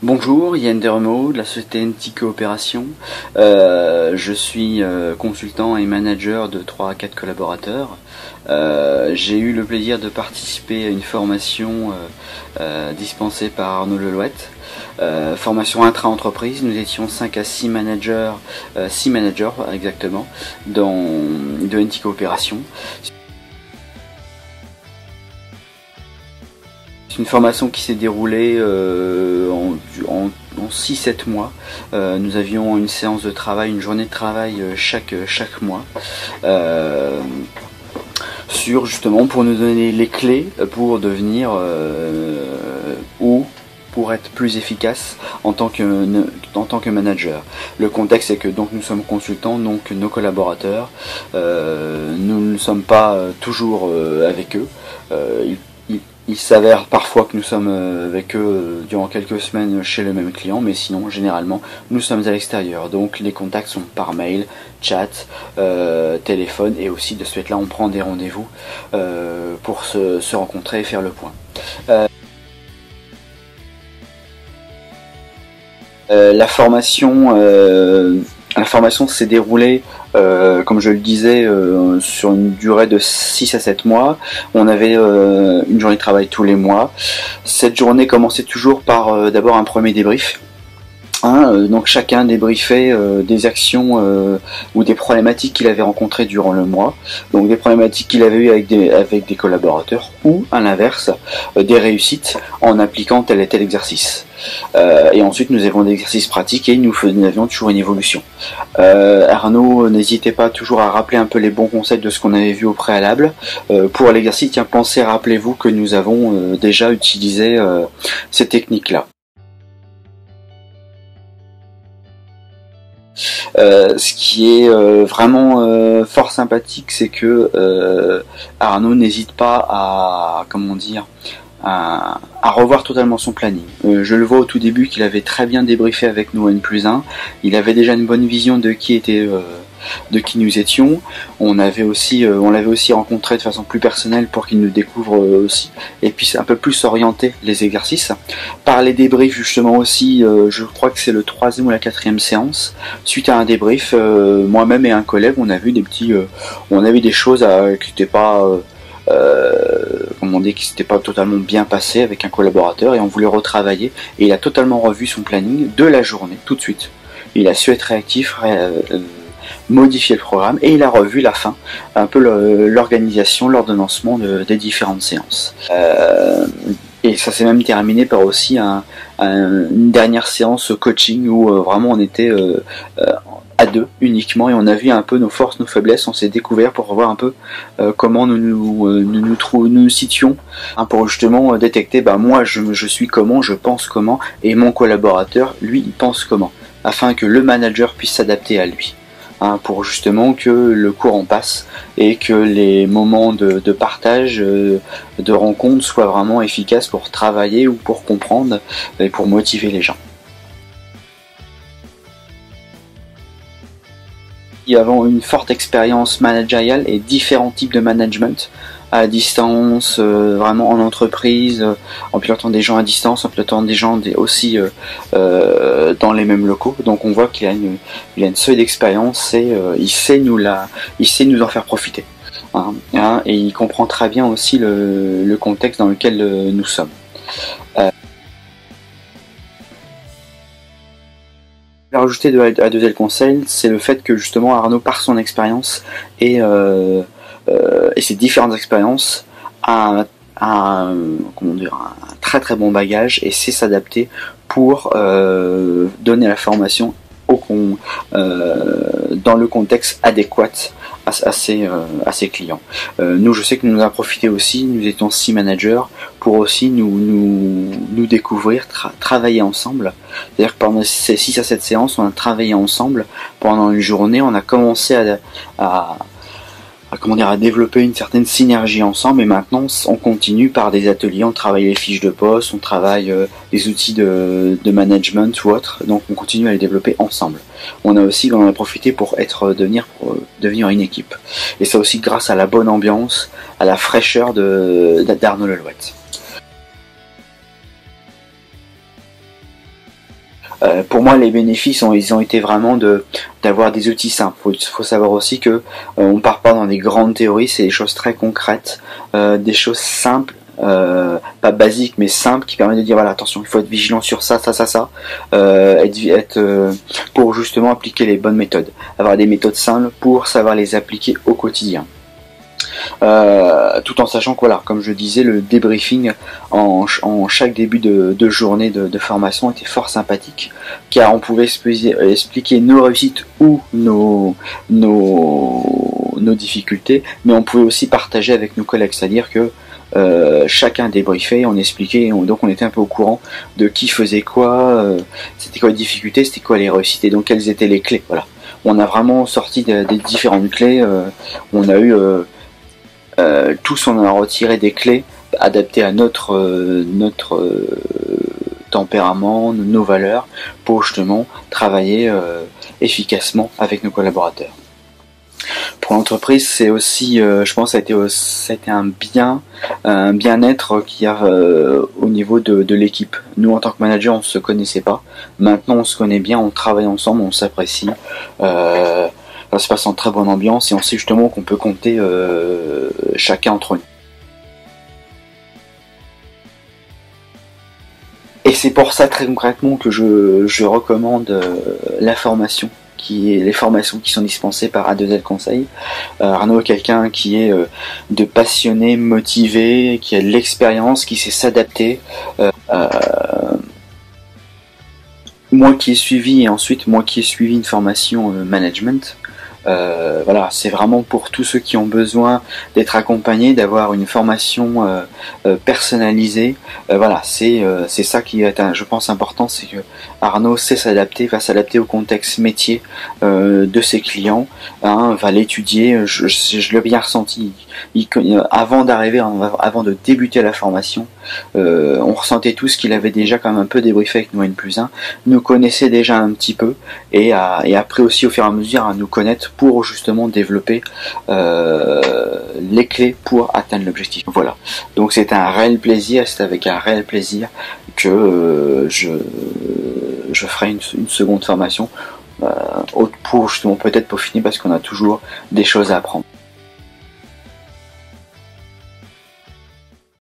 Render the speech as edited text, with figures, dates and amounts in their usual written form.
Bonjour, Yann Dermo de la société NT Coopération. Je suis consultant et manager de 3 à 4 collaborateurs. J'ai eu le plaisir de participer à une formation dispensée par Arnaud Lelouette. Formation intra-entreprise, nous étions 5 à 6 managers, 6 managers exactement, de NT Coopération. C'est une formation qui s'est déroulée en 6-7 mois. Nous avions une séance de travail, une journée de travail chaque mois. Justement pour nous donner les clés pour devenir ou pour être plus efficace en tant que manager. Le contexte est que donc nous sommes consultants, donc nos collaborateurs, nous ne sommes pas toujours avec eux. Il s'avère parfois que nous sommes avec eux durant quelques semaines chez le même client, mais sinon, généralement, nous sommes à l'extérieur. Donc les contacts sont par mail, chat, téléphone, et aussi de ce fait-là, on prend des rendez-vous pour se rencontrer et faire le point. La formation s'est déroulée, comme je le disais, sur une durée de 6 à 7 mois. On avait une journée de travail tous les mois. Cette journée commençait toujours par d'abord un premier débrief. Donc chacun débriefait des actions ou des problématiques qu'il avait rencontrées durant le mois, donc des problématiques qu'il avait eues avec des collaborateurs, ou à l'inverse des réussites en appliquant tel et tel exercice. Et ensuite nous avons des exercices pratiques et nous avions toujours une évolution. Arnaud n'hésitait pas toujours à rappeler un peu les bons concepts de ce qu'on avait vu au préalable. Pour l'exercice, rappelez-vous que nous avons déjà utilisé ces techniques-là. Ce qui est vraiment fort sympathique, c'est que Arnaud n'hésite pas à revoir totalement son planning. Je le vois au tout début qu'il avait très bien débriefé avec nous N+1. Il avait déjà une bonne vision de qui nous étions. On l'avait aussi rencontré de façon plus personnelle pour qu'il nous découvre aussi, et puis un peu plus orienter les exercices. Par les débriefs justement aussi, je crois que c'est le 3e ou la 4e séance. Suite à un débrief, moi-même et un collègue, on a vu des choses qui n'étaient pas qui s'était pas totalement bien passé avec un collaborateur, et on voulait retravailler, et il a totalement revu son planning de la journée tout de suite. Il a su être réactif, modifier le programme, et il a revu la fin, un peu l'organisation, l'ordonnancement des différentes séances. Et ça s'est même terminé par aussi une dernière séance coaching où vraiment on était à 2 uniquement, et on a vu un peu nos forces, nos faiblesses, on s'est découvert pour voir un peu comment nous nous situons, pour justement détecter, moi je suis comment, je pense comment, et mon collaborateur, lui, il pense comment, afin que le manager puisse s'adapter à lui. Pour justement que le courant passe et que les moments de partage, de rencontre soient vraiment efficaces pour travailler ou pour comprendre et pour motiver les gens. Nous avons une forte expérience managériale et différents types de management, à distance, vraiment en entreprise, en pilotant des gens à distance, en pilotant des gens aussi dans les mêmes locaux. Donc on voit qu'il a une solide expérience, et il sait nous en faire profiter. Et il comprend très bien aussi le contexte dans lequel nous sommes. Rajouter à deuxième conseil, c'est le fait que justement Arnaud, par son expérience et ses différentes expériences, a un très très bon bagage et sait s'adapter pour donner la formation dans le contexte adéquat à ses clients. Nous, je sais que nous en avons profité aussi, nous étions 6 managers, pour aussi nous découvrir, travailler ensemble. C'est-à-dire que pendant ces 6 à 7 séances, on a travaillé ensemble pendant une journée, on a commencé à développer une certaine synergie ensemble, et maintenant on continue par des ateliers, on travaille les fiches de poste, on travaille les outils de management ou autre, donc on continue à les développer ensemble. On en a profité pour devenir une équipe, et ça aussi grâce à la bonne ambiance, à la fraîcheur d'Arnaud Lelouette. Pour moi, les bénéfices, ils ont été vraiment d'avoir des outils simples. Faut savoir aussi que on part pas dans des grandes théories, c'est des choses très concrètes, des choses simples, pas basiques mais simples, qui permettent de dire voilà, attention, il faut être vigilant sur ça, pour justement appliquer les bonnes méthodes, avoir des méthodes simples pour savoir les appliquer au quotidien. Tout en sachant que voilà, comme je disais, le débriefing en chaque début de journée de formation était fort sympathique, car on pouvait expliquer nos réussites ou nos difficultés, mais on pouvait aussi partager avec nos collègues, c'est-à-dire que chacun débriefait, on expliquait, donc on était un peu au courant de qui faisait quoi, c'était quoi les difficultés, c'était quoi les réussites, et donc quelles étaient les clés. Voilà, on a vraiment sorti des différentes clés, on a eu tous, on a retiré des clés adaptées à notre tempérament, nos valeurs, pour justement travailler efficacement avec nos collaborateurs. Pour l'entreprise, c'est aussi, je pense, ça a été un bien-être qu'il y a au niveau de l'équipe. Nous, en tant que manager, on ne se connaissait pas. Maintenant, on se connaît bien, on travaille ensemble, on s'apprécie. Ça se passe en très bonne ambiance et on sait justement qu'on peut compter chacun entre nous. Et c'est pour ça très concrètement que je recommande la formation, les formations qui sont dispensées par A2L Conseil. Arnaud est quelqu'un qui est de passionné, motivé, qui a de l'expérience, qui sait s'adapter. Moi qui ai suivi une formation management, voilà, c'est vraiment pour tous ceux qui ont besoin d'être accompagnés, d'avoir une formation personnalisée. Voilà, c'est ça qui est, je pense, important, c'est que Arnaud sait s'adapter, va s'adapter au contexte métier de ses clients, va l'étudier. Je l'ai bien ressenti. Avant de débuter la formation, on ressentait tous qu'il avait déjà quand même un peu débriefé avec nous N+1, nous connaissait déjà un petit peu, et après aussi au fur et à mesure à nous connaître pour justement développer les clés pour atteindre l'objectif. Voilà. Donc c'est un réel plaisir, c'est avec un réel plaisir que je ferai une seconde formation pour justement peut-être peaufiner, parce qu'on a toujours des choses à apprendre.